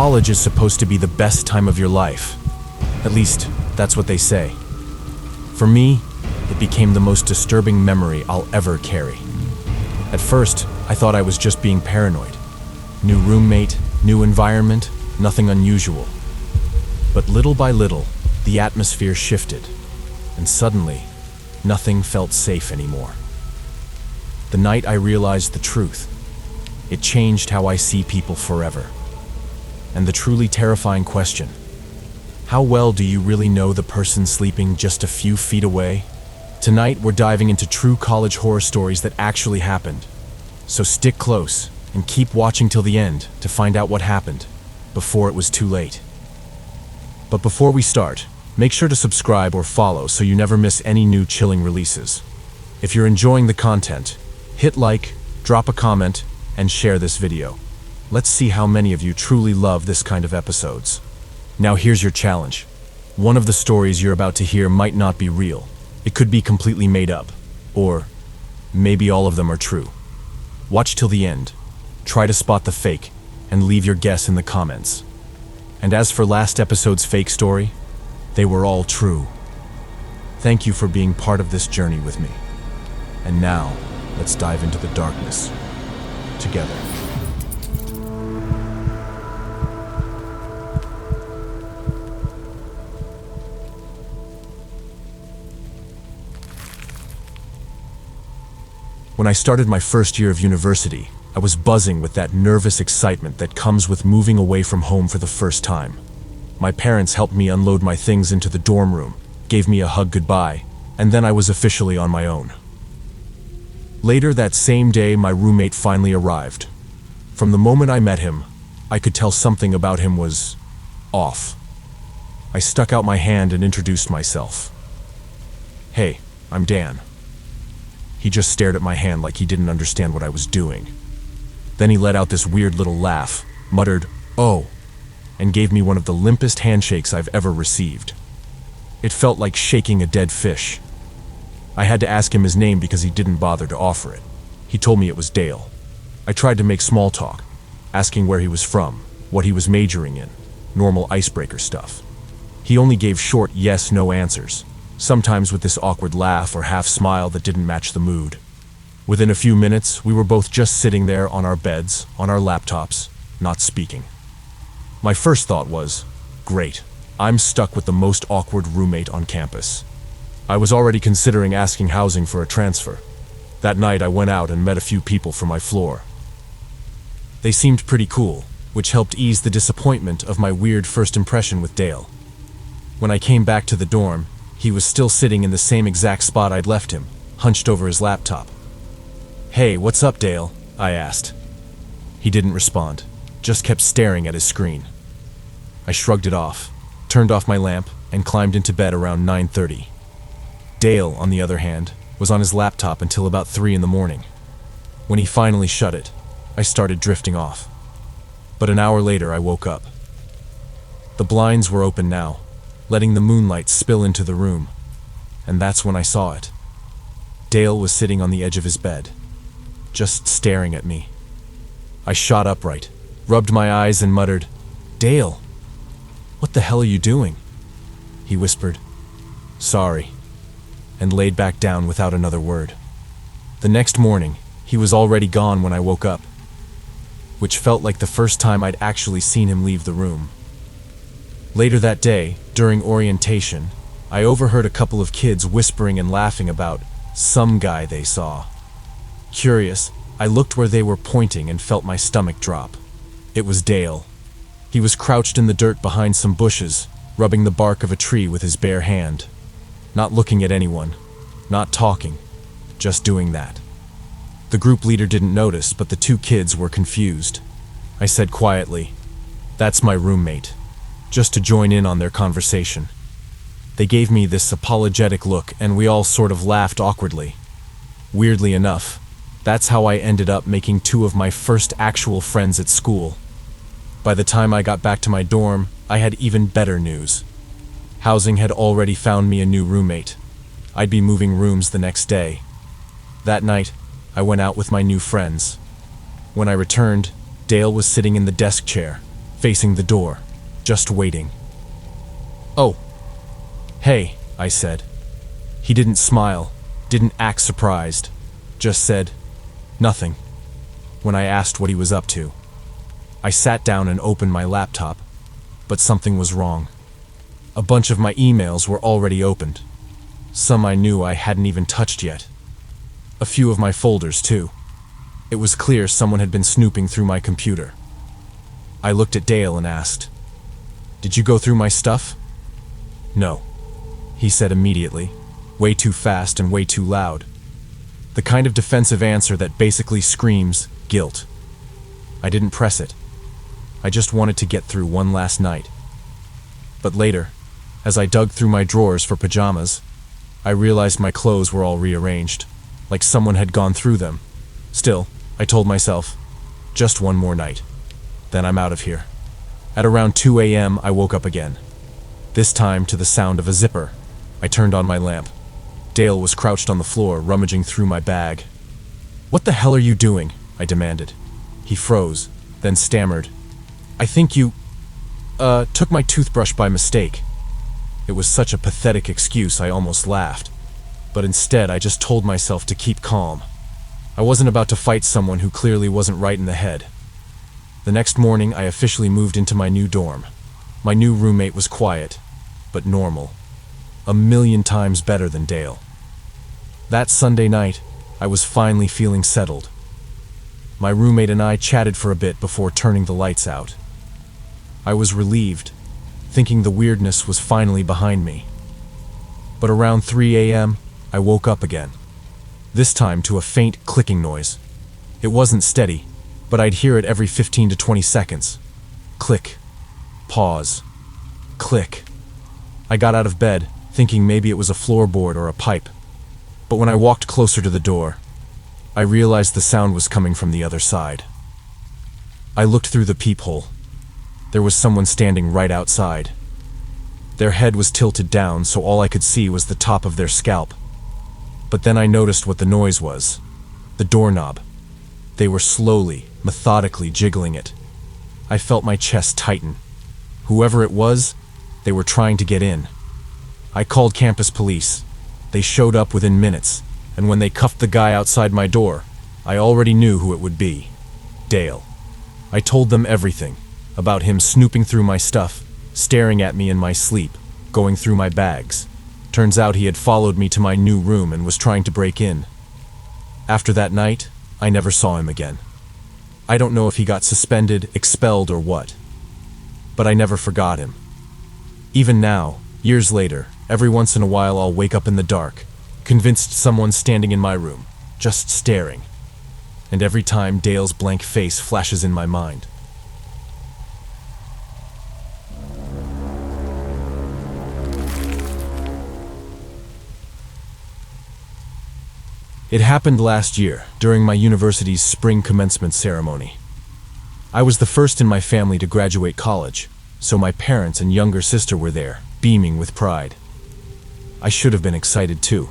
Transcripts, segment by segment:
college is supposed to be the best time of your life. At least, that's what they say. For me, it became the most disturbing memory I'll ever carry. At first, I thought I was just being paranoid. New roommate, new environment, nothing unusual. But little by little, the atmosphere shifted, and suddenly, nothing felt safe anymore. The night I realized the truth, it changed how I see people forever. And the truly terrifying question, how well do you really know the person sleeping just a few feet away? Tonight, we're diving into true college horror stories that actually happened. So stick close and keep watching till the end to find out what happened before it was too late. But before we start, make sure to subscribe or follow so you never miss any new chilling releases. If you're enjoying the content, hit like, drop a comment, and share this video. Let's see how many of you truly love this kind of episodes. Now here's your challenge. One of the stories you're about to hear might not be real. It could be completely made up. Or maybe all of them are true. Watch till the end. Try to spot the fake, and leave your guess in the comments. And as for last episode's fake story, they were all true. Thank you for being part of this journey with me. And now, let's dive into the darkness together. When I started my first year of university, I was buzzing with that nervous excitement that comes with moving away from home for the first time. My parents helped me unload my things into the dorm room, gave me a hug goodbye, and then I was officially on my own. Later that same day, my roommate finally arrived. From the moment I met him, I could tell something about him was off. I stuck out my hand and introduced myself. "Hey, I'm Dan." He just stared at my hand like he didn't understand what I was doing. Then he let out this weird little laugh, muttered, "Oh," and gave me one of the limpest handshakes I've ever received. It felt like shaking a dead fish. I had to ask him his name because he didn't bother to offer it. He told me it was Dale. I tried to make small talk, asking where he was from, what he was majoring in, normal icebreaker stuff. He only gave short yes-no answers, sometimes with this awkward laugh or half smile that didn't match the mood. Within a few minutes, we were both just sitting there on our beds, on our laptops, not speaking. My first thought was, great, I'm stuck with the most awkward roommate on campus. I was already considering asking housing for a transfer. That night I went out and met a few people from my floor. They seemed pretty cool, which helped ease the disappointment of my weird first impression with Dale. When I came back to the dorm, he was still sitting in the same exact spot I'd left him, hunched over his laptop. "Hey, what's up, Dale?" I asked. He didn't respond, just kept staring at his screen. I shrugged it off, turned off my lamp, and climbed into bed around 9:30. Dale, on the other hand, was on his laptop until about 3 in the morning. When he finally shut it, I started drifting off. But an hour later, I woke up. The blinds were open now, letting the moonlight spill into the room, and that's when I saw it. Dale was sitting on the edge of his bed, just staring at me. I shot upright, rubbed my eyes and muttered, "Dale, what the hell are you doing?" He whispered, "Sorry," and laid back down without another word. The next morning, he was already gone when I woke up, which felt like the first time I'd actually seen him leave the room. Later that day, during orientation, I overheard a couple of kids whispering and laughing about some guy they saw. Curious, I looked where they were pointing and felt my stomach drop. It was Dale. He was crouched in the dirt behind some bushes, rubbing the bark of a tree with his bare hand. Not looking at anyone, not talking, just doing that. The group leader didn't notice, but the two kids were confused. I said quietly, "That's my roommate," just to join in on their conversation. They gave me this apologetic look, and we all sort of laughed awkwardly. Weirdly enough, that's how I ended up making two of my first actual friends at school. By the time I got back to my dorm, I had even better news. Housing had already found me a new roommate. I'd be moving rooms the next day. That night, I went out with my new friends. When I returned, Dale was sitting in the desk chair, facing the door, just waiting. "Oh, hey," I said. He didn't smile, didn't act surprised, just said, "Nothing," when I asked what he was up to. I sat down and opened my laptop, but something was wrong. A bunch of my emails were already opened. Some I knew I hadn't even touched yet. A few of my folders, too. It was clear someone had been snooping through my computer. I looked at Dale and asked, "Did you go through my stuff?" "No," he said immediately, way too fast and way too loud. The kind of defensive answer that basically screams guilt. I didn't press it. I just wanted to get through one last night. But later, as I dug through my drawers for pajamas, I realized my clothes were all rearranged, like someone had gone through them. Still, I told myself, just one more night. Then I'm out of here. At around 2 a.m., I woke up again. This time to the sound of a zipper. I turned on my lamp. Dale was crouched on the floor, rummaging through my bag. "What the hell are you doing?" I demanded. He froze, then stammered, "I think you, took my toothbrush by mistake." It was such a pathetic excuse I almost laughed. But instead, I just told myself to keep calm. I wasn't about to fight someone who clearly wasn't right in the head. The next morning, I officially moved into my new dorm. My new roommate was quiet, but normal. 1,000,000 times better than Dale. That Sunday night, I was finally feeling settled. My roommate and I chatted for a bit before turning the lights out. I was relieved, thinking the weirdness was finally behind me. But around 3 a.m., I woke up again. This time to a faint clicking noise. It wasn't steady, but I'd hear it every 15 to 20 seconds. Click. Pause. Click. I got out of bed, thinking maybe it was a floorboard or a pipe. But when I walked closer to the door, I realized the sound was coming from the other side. I looked through the peephole. There was someone standing right outside. Their head was tilted down, so all I could see was the top of their scalp. But then I noticed what the noise was. The doorknob. They were slowly, methodically jiggling it. I felt my chest tighten. Whoever it was, they were trying to get in. I called campus police. They showed up within minutes, and when they cuffed the guy outside my door, I already knew who it would be. Dale. I told them everything, about him snooping through my stuff, staring at me in my sleep, going through my bags. Turns out he had followed me to my new room and was trying to break in. After that night, I never saw him again. I don't know if he got suspended, expelled, or what. But I never forgot him. Even now, years later, every once in a while I'll wake up in the dark, convinced someone's standing in my room, just staring. And every time Dale's blank face flashes in my mind. It happened last year, during my university's spring commencement ceremony. I was the first in my family to graduate college, so my parents and younger sister were there, beaming with pride. I should have been excited too.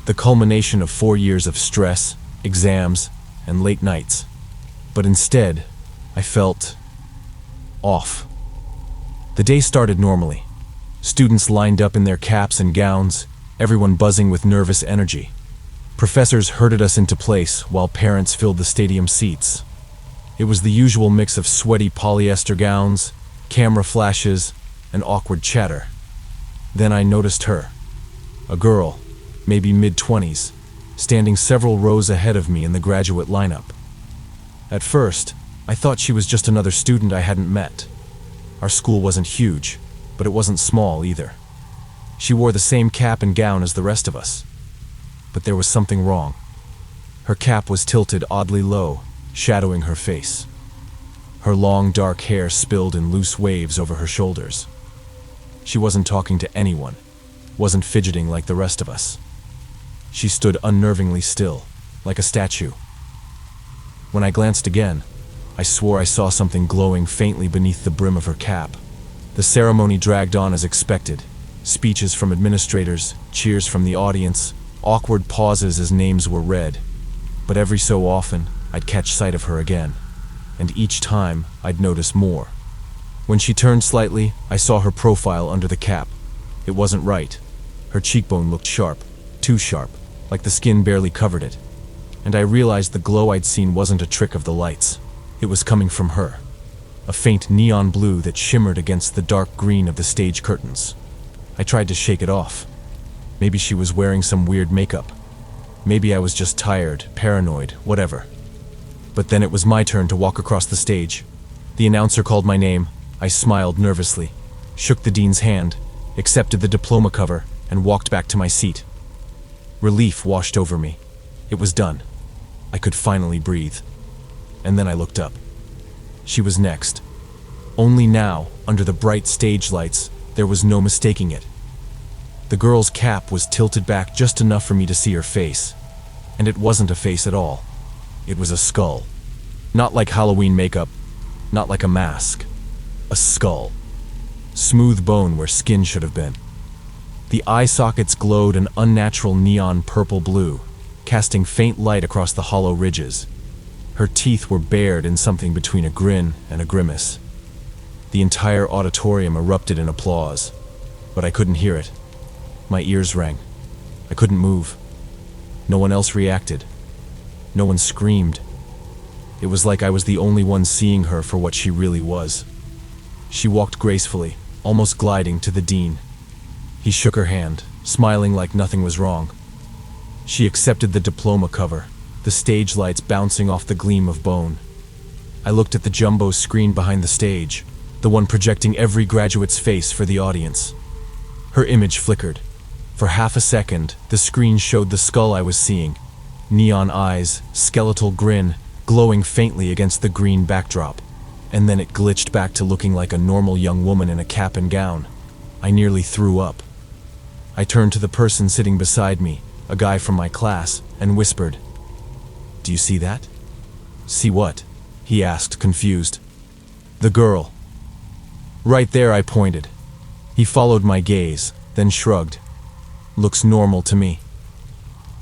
The culmination of 4 years of stress, exams, and late nights. But instead, I felt off. The day started normally. Students lined up in their caps and gowns, everyone buzzing with nervous energy. Professors herded us into place while parents filled the stadium seats. It was the usual mix of sweaty polyester gowns, camera flashes, and awkward chatter. Then I noticed her. A girl, maybe mid-20s, standing several rows ahead of me in the graduate lineup. At first, I thought she was just another student I hadn't met. Our school wasn't huge, but it wasn't small either. She wore the same cap and gown as the rest of us. But there was something wrong. Her cap was tilted oddly low, shadowing her face. Her long, dark hair spilled in loose waves over her shoulders. She wasn't talking to anyone, wasn't fidgeting like the rest of us. She stood unnervingly still, like a statue. When I glanced again, I swore I saw something glowing faintly beneath the brim of her cap. The ceremony dragged on as expected. Speeches from administrators, cheers from the audience, awkward pauses as names were read. But every so often, I'd catch sight of her again. And each time, I'd notice more. When she turned slightly, I saw her profile under the cap. It wasn't right. Her cheekbone looked sharp, too sharp, like the skin barely covered it. And I realized the glow I'd seen wasn't a trick of the lights. It was coming from her. A faint neon blue that shimmered against the dark green of the stage curtains. I tried to shake it off. Maybe she was wearing some weird makeup. Maybe I was just tired, paranoid, whatever. But then it was my turn to walk across the stage. The announcer called my name. I smiled nervously, shook the dean's hand, accepted the diploma cover, and walked back to my seat. Relief washed over me. It was done. I could finally breathe. And then I looked up. She was next. Only now, under the bright stage lights, there was no mistaking it. The girl's cap was tilted back just enough for me to see her face. And it wasn't a face at all. It was a skull. Not like Halloween makeup, not like a mask. A skull. Smooth bone where skin should have been. The eye sockets glowed an unnatural neon purple blue, casting faint light across the hollow ridges. Her teeth were bared in something between a grin and a grimace. The entire auditorium erupted in applause, but I couldn't hear it. My ears rang. I couldn't move. No one else reacted. No one screamed. It was like I was the only one seeing her for what she really was. She walked gracefully, almost gliding, to the dean. He shook her hand, smiling like nothing was wrong. She accepted the diploma cover, the stage lights bouncing off the gleam of bone. I looked at the jumbo screen behind the stage, the one projecting every graduate's face for the audience. Her image flickered. For half a second, the screen showed the skull I was seeing. Neon eyes, skeletal grin, glowing faintly against the green backdrop. And then it glitched back to looking like a normal young woman in a cap and gown. I nearly threw up. I turned to the person sitting beside me, a guy from my class, and whispered, "Do you see that?" "See what?" he asked, confused. "The girl." "Right there," I pointed. He followed my gaze, then shrugged. "Looks normal to me."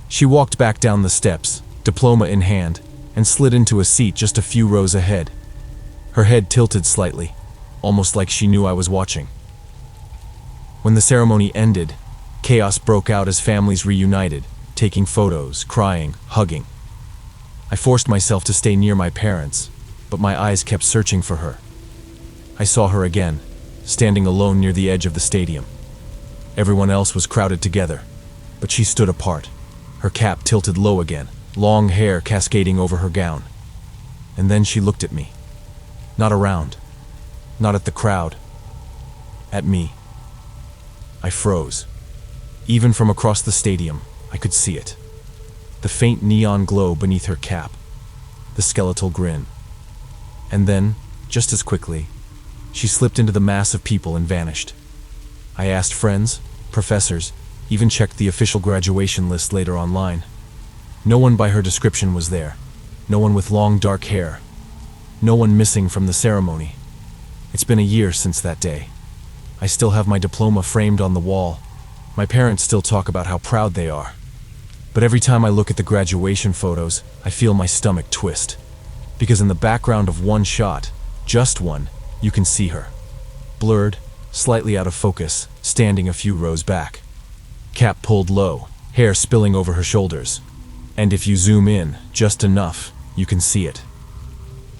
She walked back down the steps, diploma in hand, and slid into a seat just a few rows ahead. Her head tilted slightly, almost like she knew I was watching. When the ceremony ended, chaos broke out as families reunited, taking photos, crying, hugging. I forced myself to stay near my parents, but my eyes kept searching for her. I saw her again, standing alone near the edge of the stadium. Everyone else was crowded together, but she stood apart, her cap tilted low again, long hair cascading over her gown. And then she looked at me. Not around, not at the crowd, at me. I froze. Even from across the stadium, I could see it. The faint neon glow beneath her cap, the skeletal grin. And then, just as quickly, she slipped into the mass of people and vanished. I asked friends, professors, even checked the official graduation list later online. No one by her description was there. No one with long dark hair. No one missing from the ceremony. It's been a year since that day. I still have my diploma framed on the wall. My parents still talk about how proud they are. But every time I look at the graduation photos, I feel my stomach twist. Because in the background of one shot, just one, you can see her. Blurred, slightly out of focus, standing a few rows back. Cap pulled low, hair spilling over her shoulders. And if you zoom in, just enough, you can see it.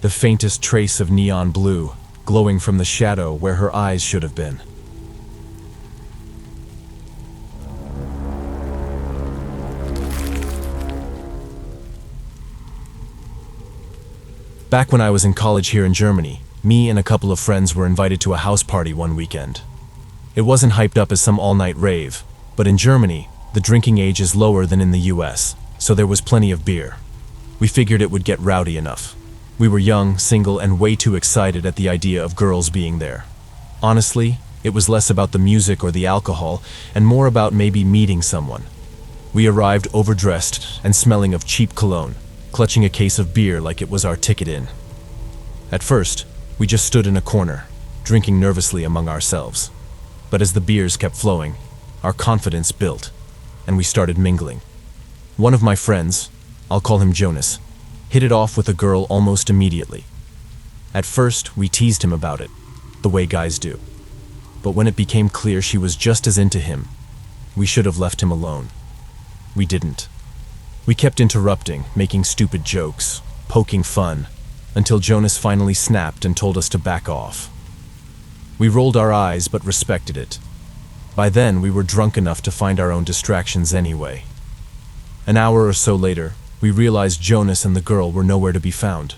The faintest trace of neon blue, glowing from the shadow where her eyes should have been. Back when I was in college here in Germany, me and a couple of friends were invited to a house party one weekend. It wasn't hyped up as some all-night rave, but in Germany, the drinking age is lower than in the US, so there was plenty of beer. We figured it would get rowdy enough. We were young, single, and way too excited at the idea of girls being there. Honestly, it was less about the music or the alcohol, and more about maybe meeting someone. We arrived overdressed and smelling of cheap cologne, clutching a case of beer like it was our ticket in. At first, we just stood in a corner, drinking nervously among ourselves. But as the beers kept flowing, our confidence built, and we started mingling. One of my friends, I'll call him Jonas, hit it off with a girl almost immediately. At first, we teased him about it. the way guys do. But when it became clear she was just as into him, we should have left him alone. We didn't. We kept interrupting, making stupid jokes, poking fun, until Jonas finally snapped and told us to back off. We rolled our eyes but respected it. By then, we were drunk enough to find our own distractions anyway. An hour or so later, we realized Jonas and the girl were nowhere to be found.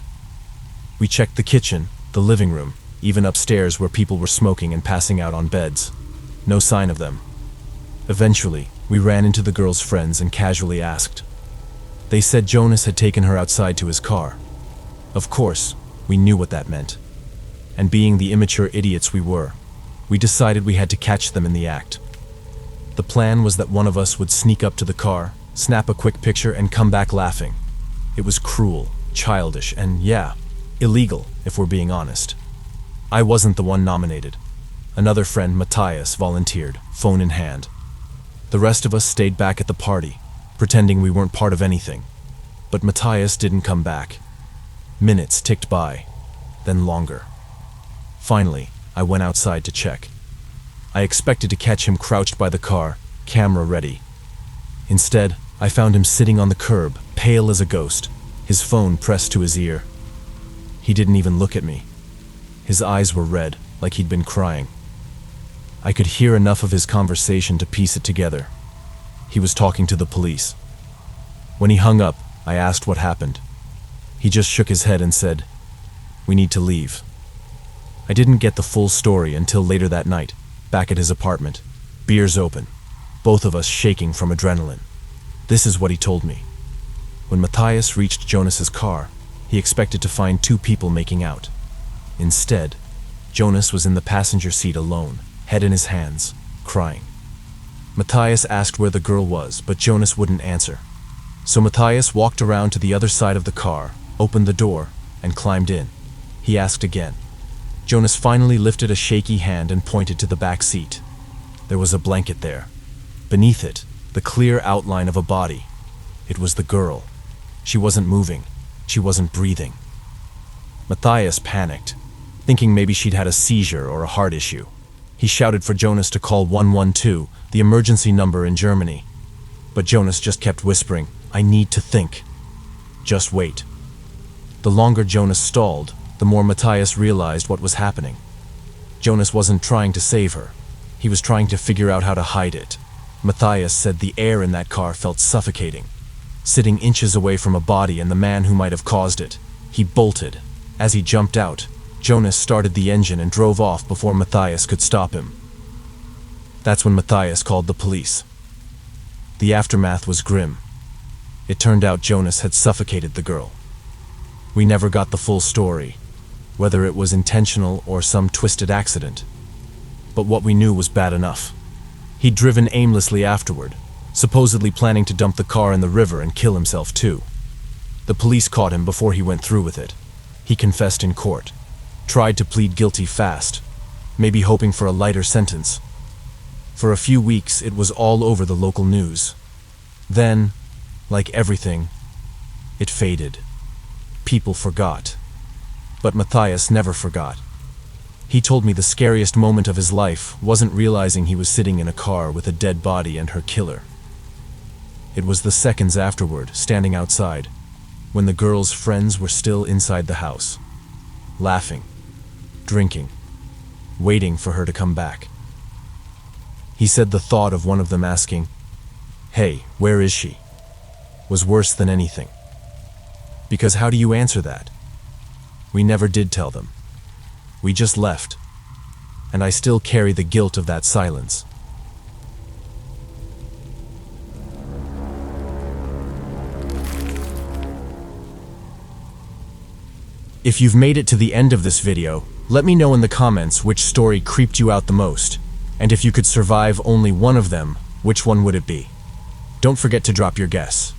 We checked the kitchen, the living room, even upstairs where people were smoking and passing out on beds. No sign of them. Eventually, we ran into the girl's friends and casually asked. They said Jonas had taken her outside to his car. Of course, we knew what that meant. And being the immature idiots we were, we decided we had to catch them in the act. The plan was that one of us would sneak up to the car, snap a quick picture, and come back laughing. It was cruel, childish, and yeah, illegal, if we're being honest. I wasn't the one nominated. Another friend, Matthias, volunteered, phone in hand. The rest of us stayed back at the party, pretending we weren't part of anything. But Matthias didn't come back. Minutes ticked by, then longer. Finally, I went outside to check. I expected to catch him crouched by the car, camera ready. Instead, I found him sitting on the curb, pale as a ghost, his phone pressed to his ear. He didn't even look at me. His eyes were red, like he'd been crying. I could hear enough of his conversation to piece it together. He was talking to the police. When he hung up, I asked what happened. He just shook his head and said, "We need to leave." I didn't get the full story until later that night, back at his apartment, beers open, both of us shaking from adrenaline. This is what he told me. When Matthias reached Jonas's car, he expected to find two people making out. Instead, Jonas was in the passenger seat alone, head in his hands, crying. Matthias asked where the girl was, but Jonas wouldn't answer. So Matthias walked around to the other side of the car, opened the door, and climbed in. He asked again. Jonas finally lifted a shaky hand and pointed to the back seat. There was a blanket there. Beneath it, the clear outline of a body. It was the girl. She wasn't moving. She wasn't breathing. Matthias panicked, thinking maybe she'd had a seizure or a heart issue. He shouted for Jonas to call 112, the emergency number in Germany. But Jonas just kept whispering, "I need to think. Just wait." The longer Jonas stalled, the more Matthias realized what was happening. Jonas wasn't trying to save her. He was trying to figure out how to hide it. Matthias said the air in that car felt suffocating. Sitting inches away from a body and the man who might have caused it, he bolted. As he jumped out, Jonas started the engine and drove off before Matthias could stop him. That's when Matthias called the police. The aftermath was grim. It turned out Jonas had suffocated the girl. We never got the full story, whether it was intentional or some twisted accident. But what we knew was bad enough. He'd driven aimlessly afterward, supposedly planning to dump the car in the river and kill himself too. The police caught him before he went through with it. He confessed in court, tried to plead guilty fast, maybe hoping for a lighter sentence. For a few weeks, it was all over the local news. Then, like everything, it faded. People forgot. But Matthias never forgot. He told me the scariest moment of his life wasn't realizing he was sitting in a car with a dead body and her killer. It was the seconds afterward, standing outside, when the girl's friends were still inside the house, laughing, drinking, waiting for her to come back. He said the thought of one of them asking, "Hey, where is she?" was worse than anything. Because how do you answer that? We never did tell them. We just left, and I still carry the guilt of that silence. If you've made it to the end of this video, let me know in the comments which story creeped you out the most, and if you could survive only one of them, which one would it be? Don't forget to drop your guess.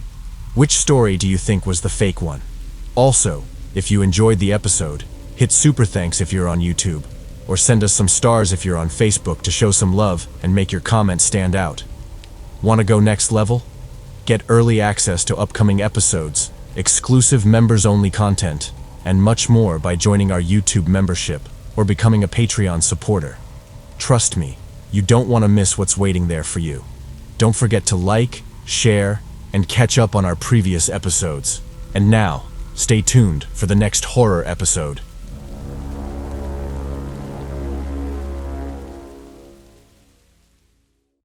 Which story do you think was the fake one? Also, if you enjoyed the episode, hit super thanks if you're on YouTube, or send us some stars if you're on Facebook to show some love and make your comments stand out. Want to go next level? Get early access to upcoming episodes, exclusive members-only content, and much more by joining our YouTube membership. or becoming a Patreon supporter. Trust me, you don't want to miss what's waiting there for you. Don't forget to like, share, and catch up on our previous episodes. And now, stay tuned for the next horror episode.